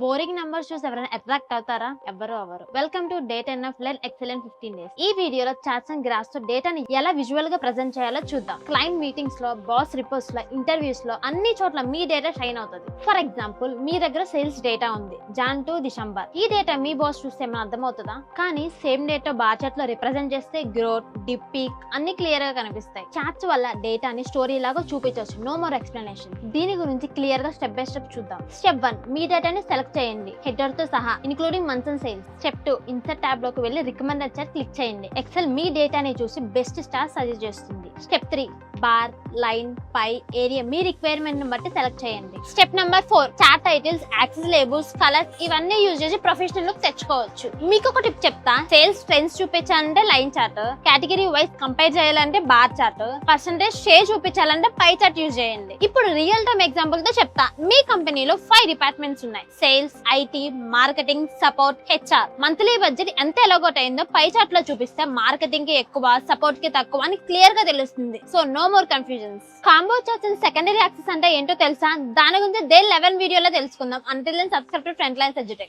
Boring numbers చూసి ఎవరైనా attract అవుతారా? ఎవ్వరు అవ్వరు. Welcome to day 10 of learn excellent 15 days. ఈ వీడియోలో చార్ట్స్ అండ్ గ్రాఫ్స్ తో డేటాని ఎలా విజువల్ గా ప్రెజెంట్ చేయాలో చూద్దాం. క్లయింట్ మీటింగ్స్ లో, బాస్ రిపోర్ట్స్ లో, ఇంటర్వ్యూస్ లో అన్ని చోట్ల మీ డేటా షైన్ అవుతుంది. ఫర్ ఎగ్జాంపుల్, మీ దగ్గర సేల్స్ డేటా ఉంది జాన్ టు డిసెంబర్. ఈ డేటా మీ బాస్ చూస్తే ఏమైనా అర్థమవుతుందా? కానీ సేమ్ డేటా బార్ చార్ట్ లో రిప్రజెంట్ చేస్తే గ్రోత్, డిప్, పీక్ అన్ని క్లియర్ గా కనిపిస్తాయి. చార్ట్స్ వల్ల డేటాని స్టోరీ లాగా చూపించవచ్చు. No more explanation. దీని గురించి క్లియర్ గా స్టెప్ బై స్టెప్ చూద్దాం. స్టెప్ 1, మీ డేటాని సెలెక్ట్ చేయండి, హెడర్ తో సహా including months and sales. Step 2, insert tab లోకి వెళ్లి రికమెండెడ్ చార్ట్ క్లిక్ చేయండి. ఎక్సెల్ మీ డేటాని చూసి బెస్ట్ స్టార్ సజెస్ట్ చేస్తుంది. Step 3, bar, line, pie, area మీ రిక్వైర్మెంట్ ని బట్టి సెలెక్ట్ చేయండి. Step number 4, chart titles, axes labels, colours ఇవన్నీ యూజ్ చేసి ప్రొఫెషనల్ లుక్ తెచ్చుకోవచ్చు. మీకు ఒక టిప్ చెప్తా. సేల్స్ ట్రెండ్స్ చూపించాలంటే line chart, category wise compare చేయాలంటే బార్ చార్ట్, పర్సెంటేజ్ షేర్ చూపించాలంటే పై చార్ట్ యూజ్ చేయండి. ఇప్పుడు రియల్ టైమ్ ఎగ్జాంపుల్ తో చెప్తా. మీ కంపెనీలో 5 డిపార్ట్మెంట్స్ ఉన్నాయి. Sales, IT, marketing, support, HR. Monthly budget ఎంత ఎలాగోట్ అయిందో పై చార్ట్ లో చూపిస్తే మార్కెటింగ్ కి ఎక్కువ, సపోర్ట్ కి తక్కువ అని క్లియర్ గా తెలుస్తుంది. So no more confusions. Combo charts and secondary axis అంటే ఏంటో తెలుసా? దాని గురించి డే 11 వీడియోలో తెలుసుకుందాం. Until then subscribe to Frontlines edutech.